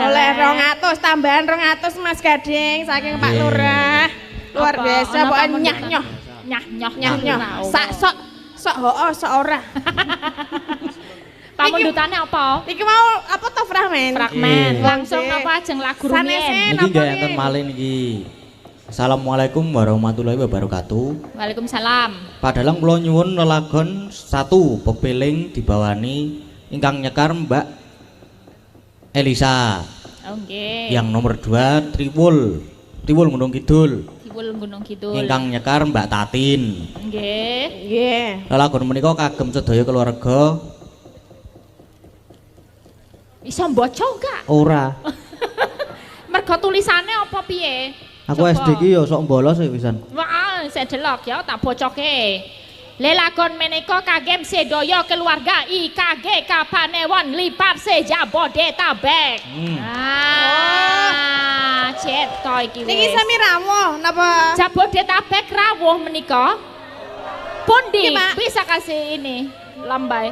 oleh 200 tambahan 200 Mas Gading saking Pak Lurah. Luar biasa pokoknya nyah. Sok hoo sok ora. Pamundutane apa? Iki mau apa to fragmen? Langsung apa ajeng lagu rumiyin. Niki gak enten malih niki. Assalamualaikum warahmatullahi wabarakatuh. Waalaikumsalam. Padalang kula nyuwun lelagon 1 pepeling dibawani ingkang nyekar Mbak Elisa. Oh nggih. Yang nomor 2 Triwul Gunung Kidul. Gunung Kidul. Ingkang nyekar Mbak Tatin. Nggih. Lelagon menika kagem sedaya keluarga. Iso mbaca enggak? Ora. Mergo tulisane apa piye? Aku SD ki yo sok bolos ya pisan. Wah, saya delok ya tak bocoke. Lelagon menika kagem sedaya keluarga IKG Kapanewon Lipat Sejabodetabek. Ceto iki wis. Niki sami rawuh napa? Jabodetabek rawuh menika. Pundi bisa kasih ini lambai.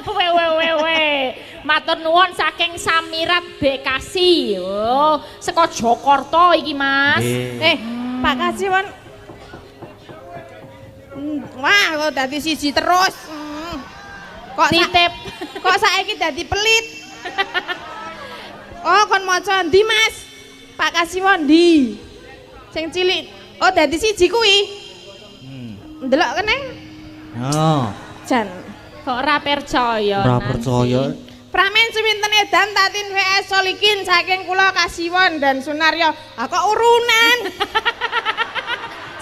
Wewe. Matur nuwun saking Samirat Bekasi. Oh, saka Jakarta iki, Mas. Pak Kasiwon. Wah, kok dadi siji terus. Kok saiki dadi pelit. Oh, kon maca ndi, Mas? Pak Kasiwon ndi? Sing cilik. Oh, dadi siji kuwi. Ndelok kene? Oh. Jan, kok ora percaya. Ora percaya. Pramen suwinten edan Tatin VS Solikin saking kula Kasiwon dan Sunaryo. Kok urunan?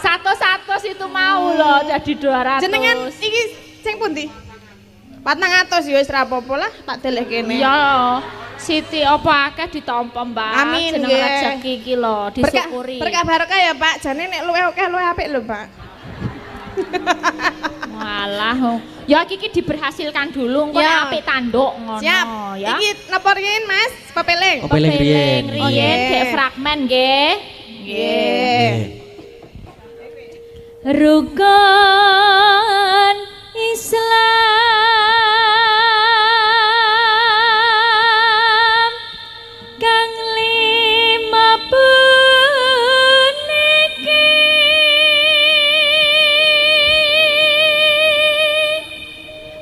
100 itu mau loh jadi 200. Jenengan iki sing pundi? 400 ya wis ra apa-apa lah, tak deleh kene. Iya. Siti apa akeh ditampa, Mbak. Amin, jeneng rezeki iki lho disyukuri. Berkah barokah ya, Pak. Jane nek luwih akeh luwih apik lho, Pak. Walah. Ya iki diberhasilkan dulu engko nek apik tanduk ngono ya. Iki napa riyin, Mas? Pepeling. Pepeling riyin. Dek fragmen nggih. Nggih. Rukun Islam kang lima puniki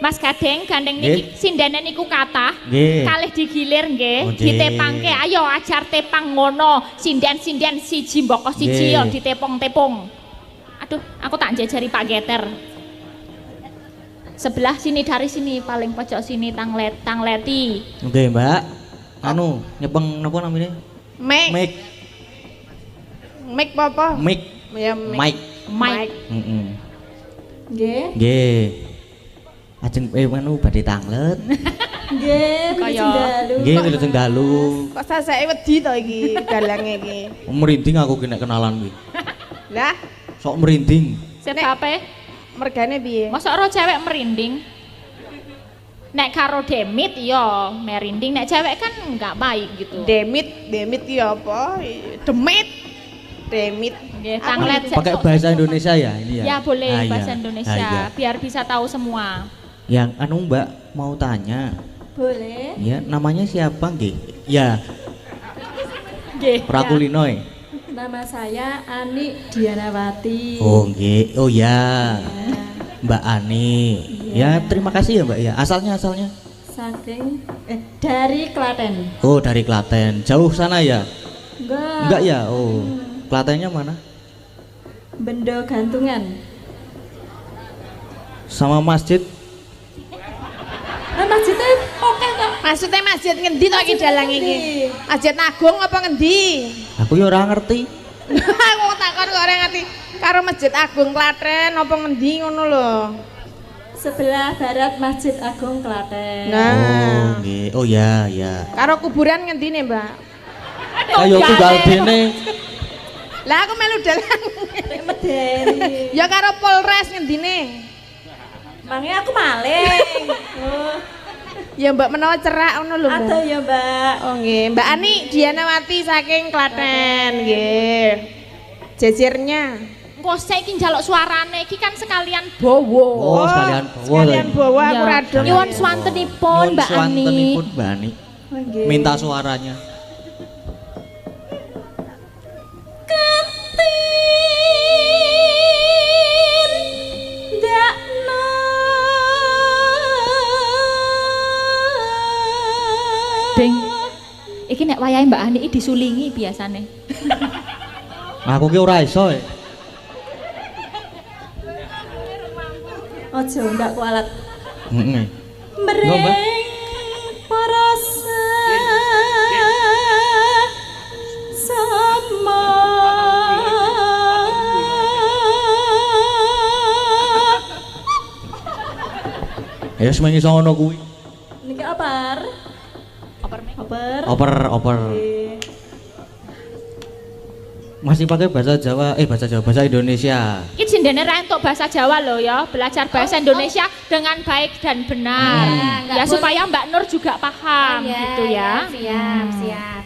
Mas Gading gandeng niki sindenen niku kathah kalih digilir nggih ditepangke ayo ajar tepang ngono sinden-sinden siji mboko siji yo ditepung-tepung. Aduh, aku tak jajari Pak Geter. Sebelah sini dari sini paling pojok sini tangleti. Oke, Mbak. Anu, nyepeng napa namanya? Mic apa? Mic. Ya Mic. Nggih. Nggih. Ajeng anu badhe tanglet. Nggih, wilujeng dalu. Kok sasake wedi to iki dalange iki. Merinding aku ki nek kenalan kuwi. Lah, sok merinding. Sebabe mergane piye? Mosok ora cewek merinding. Nek karo Demit ya merinding, nek cewek kan enggak baik gitu. Demit ki apa? Demit. Nggih, tanglet. Pakai bahasa Indonesia ya ini ya? Ya boleh bahasa iya. Indonesia iya. biar bisa tahu semua. Yang anu Mbak mau tanya. Boleh. Ya, namanya siapa nggih? Ya. Nggih. Prakulinoy. Nama saya Ani Dianawati. Oh nggih. Oh ya. Mbak Ani. Ya, terima kasih ya Mbak ya. Asalnya Saking dari Klaten. Oh, dari Klaten. Jauh sana ya? Enggak ya? Oh. Klatennya mana? Bendo Gantungan. Sama masjid? Masjidnya oke kok. Maksudnya masjid ngendi to iki dalang iki? Masjid Agung apa ngendi? Aku ya ora ngerti. Aku takon kok ora ngerti. Karo Masjid Agung Klaten apa ngendi ngono lho. Sebelah barat Masjid Agung Klaten. Nah. Oh, nggih. Oh ya, ya. Karo kuburan ngendine, Mbak? Ayo tunggal dene. Lah aku melu dalang. Medeni. Ya karo Polres ngendine. Mangnya aku maling. Oh. Ya Mbak menawa cerak ngono lho, Mbak. Aduh ya, Mbak. Oh nggih, Mbak Ani Dianawati saking Klaten nggih. Jejernya. Kok saiki njaluk suarane iki kan sekalian bawa. Oh, sekalian bawa. Sekalian bawa aku ra dong. Nyuwun swantenipun Mbak Ani. Swantenipun Mbak Ani. Minta suaranya. Iki nek wayahe Mbak Ani iki disulingi biasane. Aku ki ora iso. Ojo ndak kualat. Heeh. Mreng parasa sama Ya wis mengiso ngono kuwi. niki opar. Oper. Oper. Masih pakai bahasa Jawa, bahasa Indonesia. Iki jendene ra entuk bahasa Jawa loh ya, belajar bahasa Indonesia dengan baik dan benar. Ya supaya Mbak Nur juga paham gitu ya. Siap.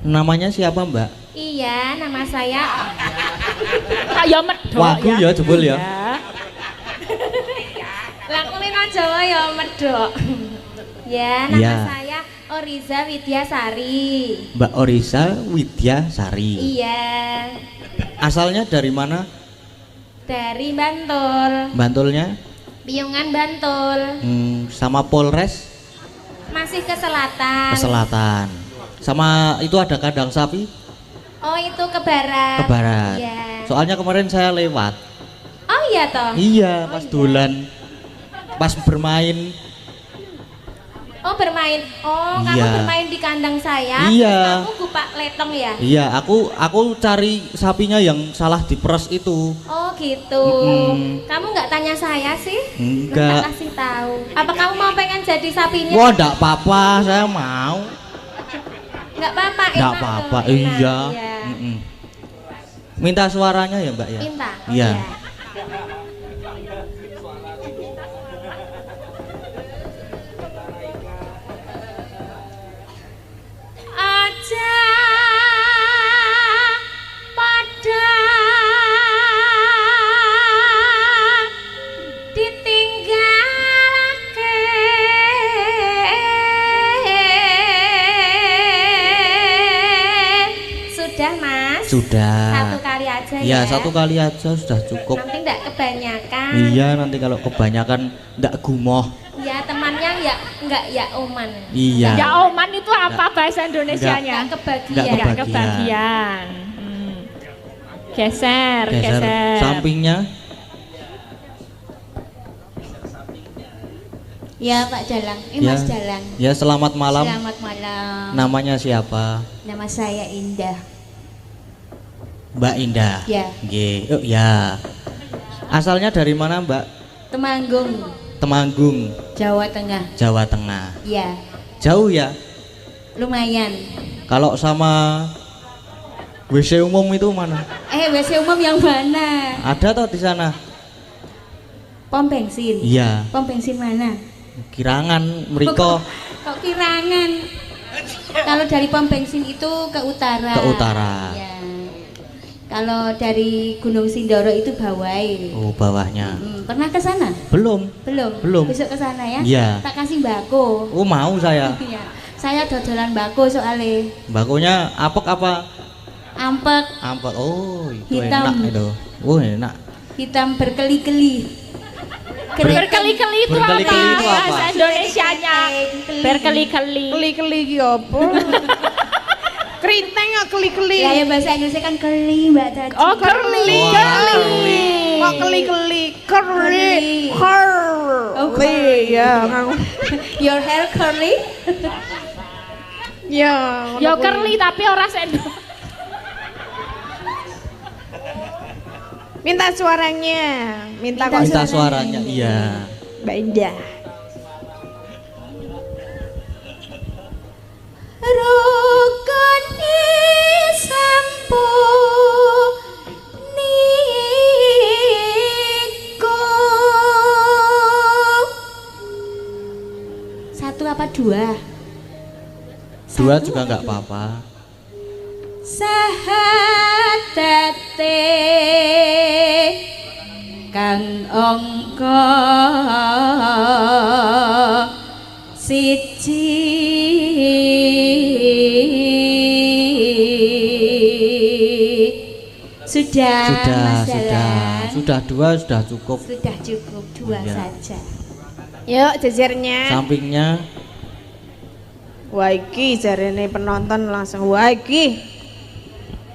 Namanya siapa, Mbak? Iya, nama saya Kayak medhok Wagu ya jebul ya. Lah kulino Jawa ya medhok. Ya, nama Iya. saya Oriza Widyasari. Mbak Orisa Widyasari. Iya, Asalnya dari mana? dari Bantul. Bantulnya? Piungan Bantul. Sama Polres Masih ke selatan. ke selatan. Sama itu ada kandang sapi Oh, itu ke barat. ke barat. Iya. Soalnya kemarin saya lewat. Oh iya toh. Iya, pas dolan. Pas bermain. Oh, bermain. Oh, kamu Iya. bermain di kandang saya. Iya. Kamu gupak letong ya? Iya, aku cari sapinya yang salah diperes itu. Oh gitu. Kamu nggak tanya saya sih? Enggak. Tak kasih tahu. Apa kamu mau pengen jadi sapinya? Wah, enggak apa-apa, saya mau. Nggak apa-apa. Enggak enak apa-apa, loh, enak, iya. iya. Minta suaranya ya, Mbak ya? Minta. Iya. Aja pada ditinggalake sudah Mas? Sudah. Satu kali aja Iya, ya? satu kali aja sudah cukup. Nanti enggak kebanyakan. Iya, nanti kalau kebanyakan enggak gumoh. Ya temannya ya enggak ya Oman. Iya. Ya Oman itu apa bahasa Indonesianya? Enggak kebagian. Enggak Enggak kebagian. Geser. Sampingnya. Ya Pak Dalang, Ya. Mas Dalang. Ya, selamat malam. Selamat malam. Namanya siapa? Nama saya Indah. Mbak Indah. Ya. Nggih. Oh, ya. Asalnya dari mana, Mbak? Temanggung, Temanggung, Jawa Tengah. Jawa Tengah. Ya, Jauh ya? lumayan. Kalau sama WC umum itu mana? WC umum yang mana? Ada atau di sana? Pom bensin. Iya. Pom bensin mana? Kirangan, Mriko Kok Kirangan? Kalau dari pom bensin itu ke utara. ke utara. Ya. Kalau dari Gunung Sindoro itu Bawai. Oh, bawahnya. Pernah ke sana? Belum. Belum. Besok ke sana ya? Iya. Tak kasih mbako. Oh, mau saya. Iya. Saya dodolan mbako soalnya. Bakunya apek apa? Ampek, Ampek. Oh, itu Hitam. enak itu. Oh, enak. hitam berkeli-keli. Berkeli-keli itu apa? Berkeli-keli itu apa? Bahasa Indonesianya. Berkeli-keli. Keli-keli ki apa? Keriting kok keli-keli. Ya, bahasa Inggrisnya kan keli, Mbak Tati. Oh, kerli. Kok keli-keli? Curly. Oh, Curly. Ya, nganggo. Your hair curly? Ya, Ya kerli tapi ora sendok. minta suaranya. Minta kok Minta suaranya. Iya. Mbak Indah. Rukun sampo niku. Satu apa dua? Dua juga nggak apa-apa. Sahatate kang angka siji sudah Mas Dalang? Sudah dua sudah cukup. Sudah cukup dua Iya. saja. Yuk jejernya. Sampingnya. Wah iki jarene penonton langsung wah iki.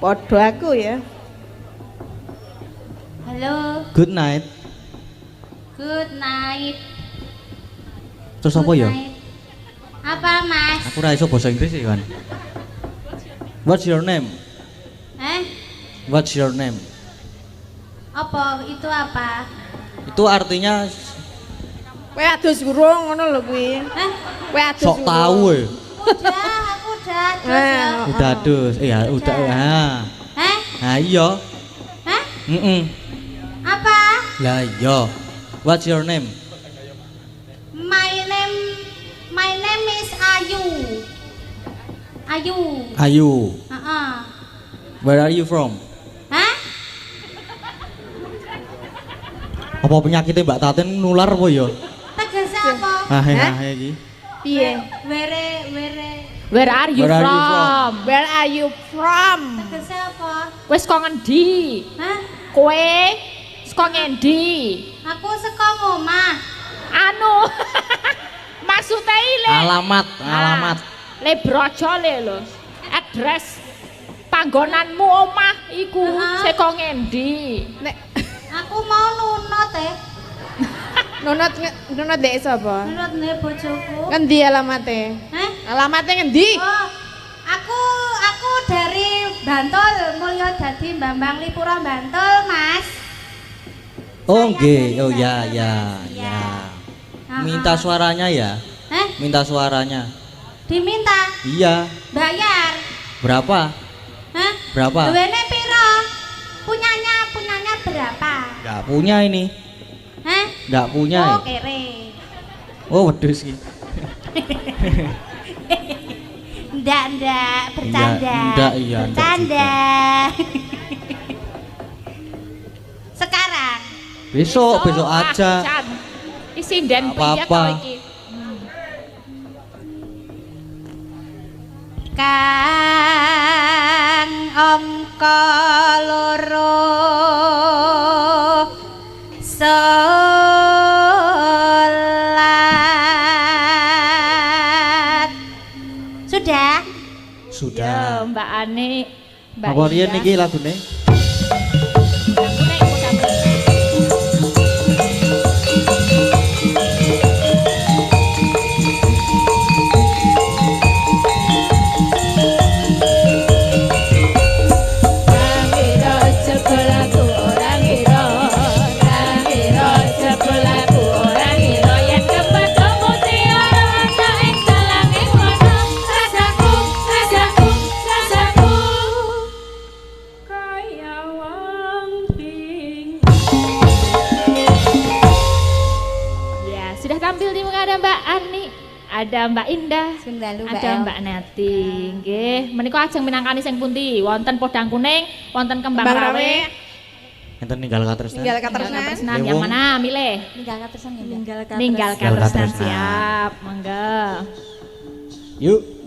Podo aku ya. Halo. Good night. Good night. Terus apa ya? Apa, Mas? Aku ra iso basa Inggris ya kan. What's your name? What's your name? Apa? Itu apa? Itu artinya Kowe adus gurung ngono lho kuwi. Kowe adus. sok tahu ya. Aku udah terus ya. Udah adus. Iya, udah. Nah, iya. Hah? Apa? Lah iya. What's your name? My name is Ayu. Ayu. Ayu. Heeh. Where are you from? Hah? Apa penyakitnya Mbak Tatin nular apa ya? Tegese apa? Iki. Piye? Where are you Where are you from? Where are you from? Tegese apa? Wis kok ngendi? Hah? Kowe saka ngendi? Aku saka omah. Anu. Maksudnya ile. Alamat. Le brojo le lho. Address panggonanmu omah iku saka ngendi? Nek Aku mau nunut nunut dek sapa? Nunut nih bojoku. Ngendi alamate? Hah? Alamate ngendi? Oh, aku dari Bantul, Mulyo dadi Bambang Lipura Bantul, Mas. Oh nggih. Oh ya. Minta suaranya ya? Hah? Minta suaranya. Diminta Iya. bayar. Berapa? Hah? Berapa? Duwene piro? Punyanya berapa? Enggak punya ini. Hah? Enggak punya. Oh, kere. Oh, wedhus iki. Ndak, bercanda. Ndak, iya, ndak Bercanda. Sekarang. Besok aja. Iki sinden piye Apa-apa. to iki? Kang angka loro salat. Sudah? Sudah. Ya, Mbak Ani. Mbak Apa riyen Indah. iki lagune? Lagune iku sampe. Ada Mbak Indah, ada Mbak Neti. Nggih, menika ajeng minangkani sing pundi? Wonten podang kuning, wonten kembang rawe. Enten ninggal katresnan. Ninggal katresnan. Yang mana? Milih. Ninggal katresnan ya. Ninggal katresnan. katresnan siap. Monggo. Yuk.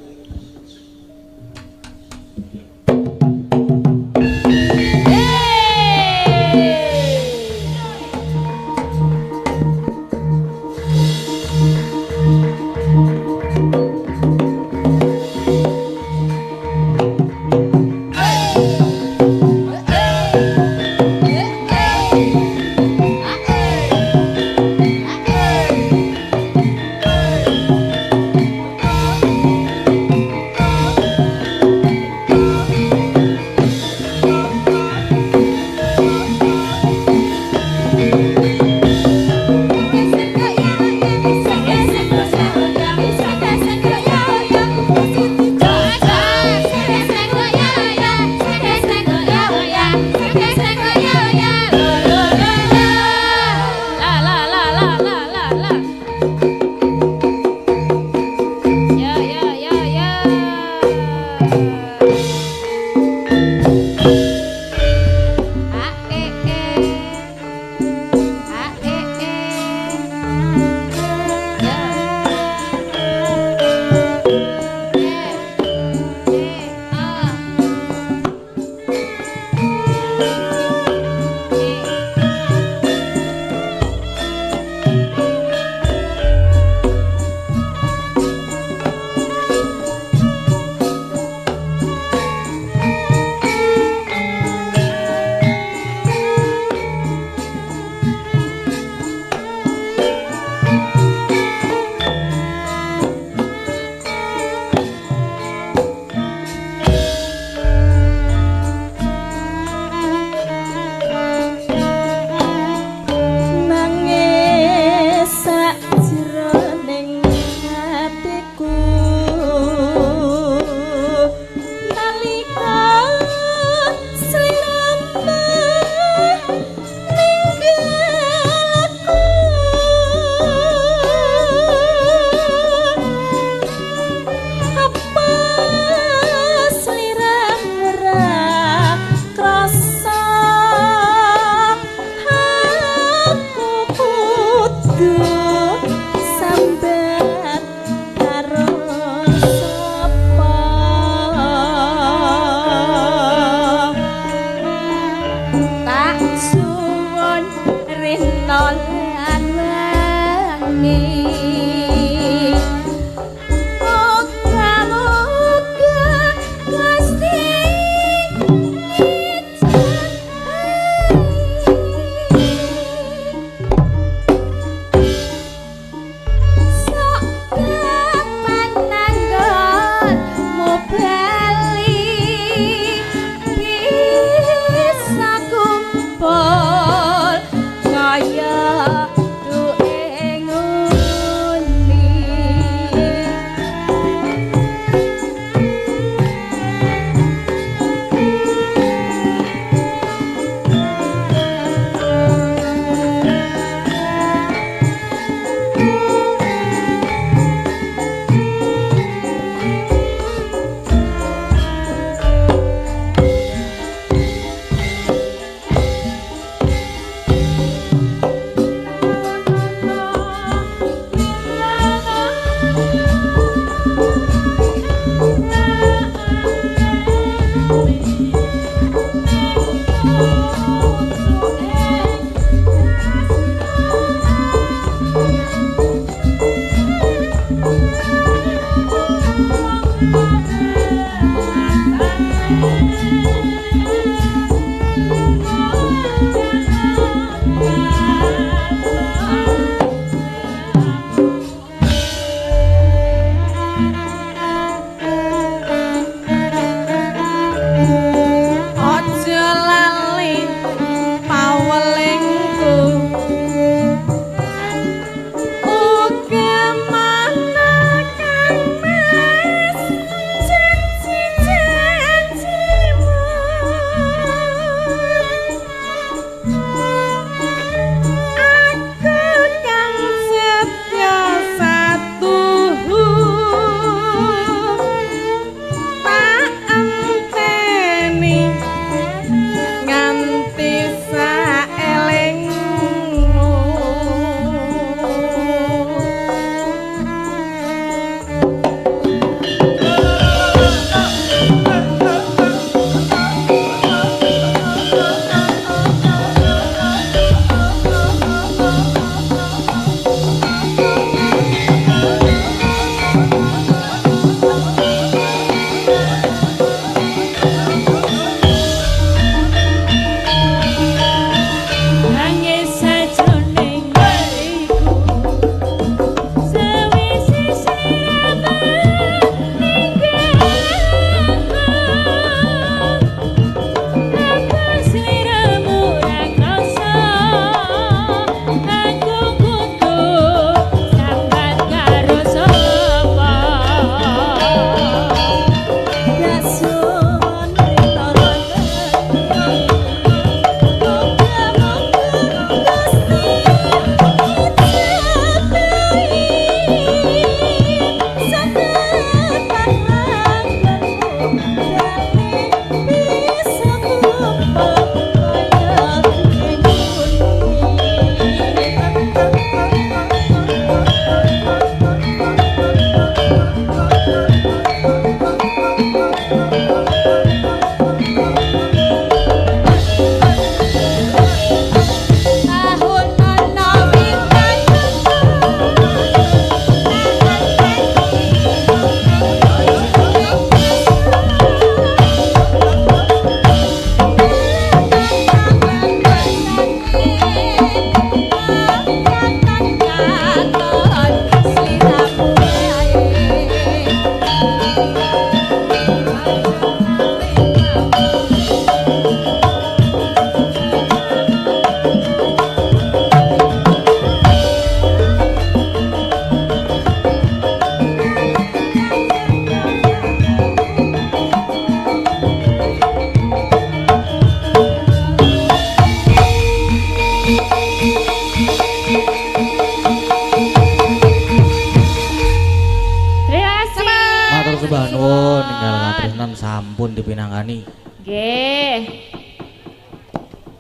sampun dipinangani. Nggih.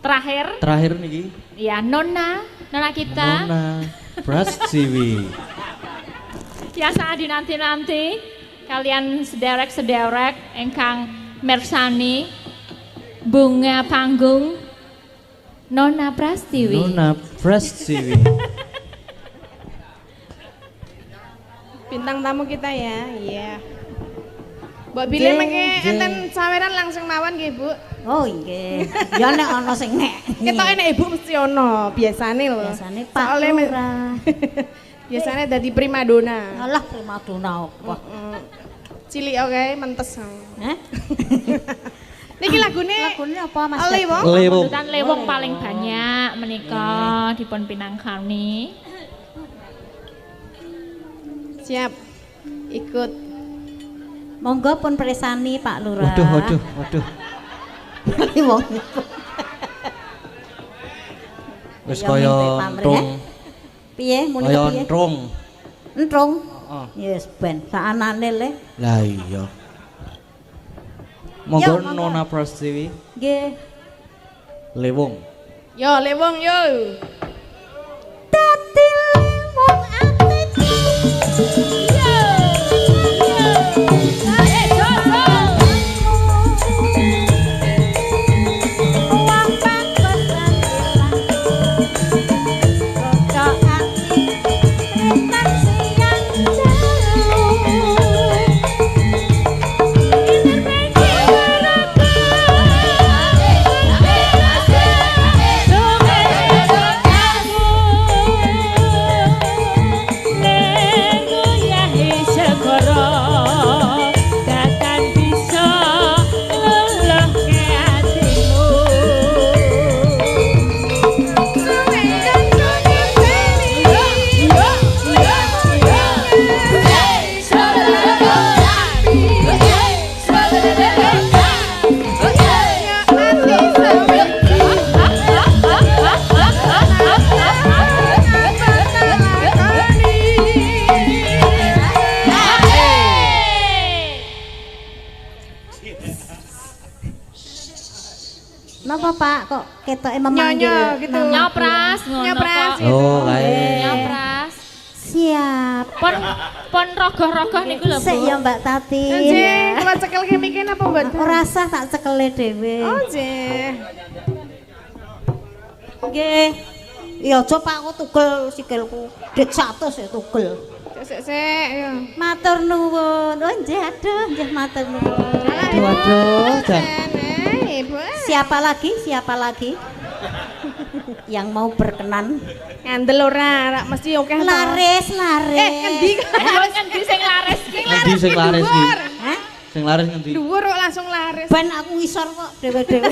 Terakhir niki. ya Nona kita. Nona Prastiwi. Ya saat dinanti-nanti kalian sederek engkang mersani bunga panggung Nona Prastiwi. Bintang tamu kita ya. Iya. Mbok Bile mengke enten saweran langsung mawon nggih, Bu. Oh nggih. Ya nek ana sing nek. Ketoke nek Ibu mesti ono, biasane lho. Biasane Pak Lurah. Biasane dadi primadona. Alah primadona apa? Cilik oke, mentes. Hah? Niki lagune apa Mas? Lewong. Pambutan Lewong paling banyak menika dipun pinangkani. Siap. Ikut. Monggo pun presani Pak Lurah. Waduh. Wong. Wis kaya entrung. Piye muni Kaya piye? Entrung. Heeh. Yes ben saanane le. Lah iya. Monggo Nona Prastiwi. Nggih. Lewong. Yo Lewong yo. Dadi wong atiku. Napa Pak kok ketoke memanggil? Nyonya gitu. Nyopras ngono kok. Oh, kae. Nyopras. Siap. Pon rogoh-rogoh niku lho, Bu. Sik ya Mbak Tati. Nggih, kula cekel kemiken apa mboten? Ora usah tak cekele dhewe. Oh, nggih. Nggih. Ya aja Pak aku tugel sikilku. Det 100 ya tugel. Sik yo. Matur nuwun. Oh nggih aduh, nggih matur nuwun. Waduh, jan. Ibu. Siapa lagi? Yang mau berkenan? Ngandel ora, mesti oke to. Laris. Ngendi? Ngendi sing laris ki? Ngendi sing laris iki? Hah? Sing laris ngendi? Dhuwur kok langsung laris. Ben aku ngisor kok dhewe-dhewe.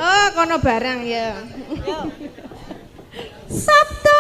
Oh, kono barang ya. Sabtu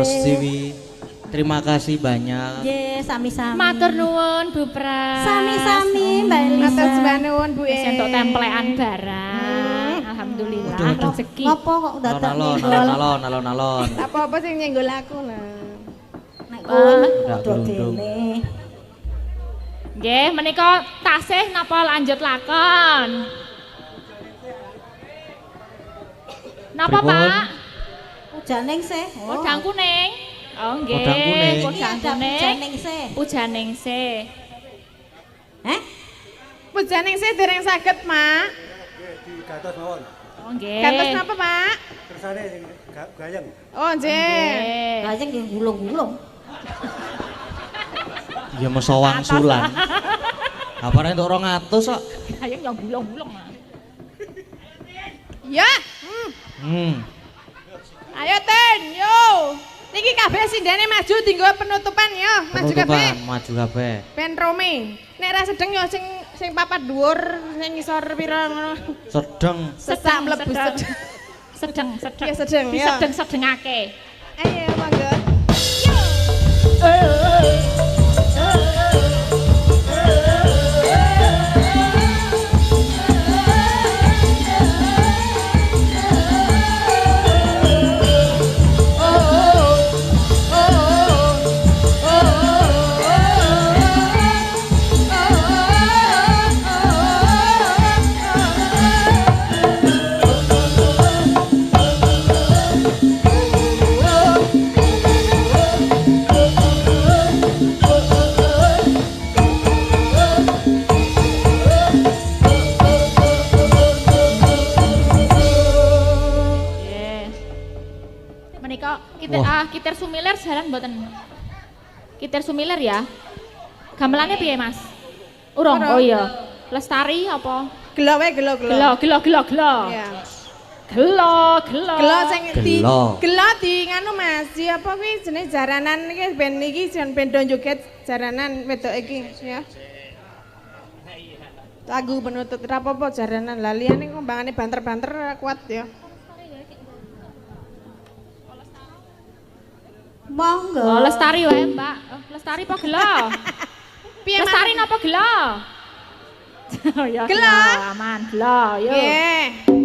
Mas Siwi. Terima kasih banyak. Nggih, sami-sami. Matur nuwun Bu Pras. Sami-sami Mbak Elisa. Matur sembah nuwun Bu. Wis entuk templekan barang. Alhamdulillah rezeki. Ngopo kok dadak Alon. Apa-apa sing nyenggol aku lah. nek kowe Ndak padha beruntung. dene. Nggih, menika tasih napa lanjut lakon? Napa, Pripun? Pak? Pujaning sih. Podang kuning. Oh, nggih. Podang kuning. Podang kuning. Pujaning sih. Pujaning se. Heh? Pujaning sih dereng saged, Mak. Gatos mawon. Oh, nggih. Gantos napa, Pak? Kersane sing gayeng. Oh, nggih. Nggih. Kayang nggih gulung-gulung. Ya mesa wangsulan. Apa nek entuk 200 kok? Ayo yang bulong-bulong. Ya. Ayo Ten, yo. Niki kabeh sindene maju dinggo penutupan yo. Maju kabeh. Maju kabeh. Ben rome. Nek ra sedeng yo sing papat dhuwur, sing ngisor pira ngono. Sedeng. Sesak mlebu Sedeng. Ya sedeng ya. Sedengake. Ayo monggo. Kitir Sumiler jalan mboten. Kitir Sumiler ya. Gamelannya piye, Mas? Urung. Oh iya. Lestari apa? Gelo wae gelo. Gelo. Iya. Gelo. Gelo sing di Gelo. gelo di nganu Mas. Di apa kuwi jenenge jaranan iki ben iki jan ben do joget jaranan wedok iki ya. Lagu penutup ra apa-apa jaranan. Lah liyane kembangane banter-banter ora kuat ya. Monggo. Oh, Lestari wae, Mbak. Lestari apa gelo? Piye Lestari napa gelo? Oh ya, Gelo. aman. Gelo, yo. Nggih.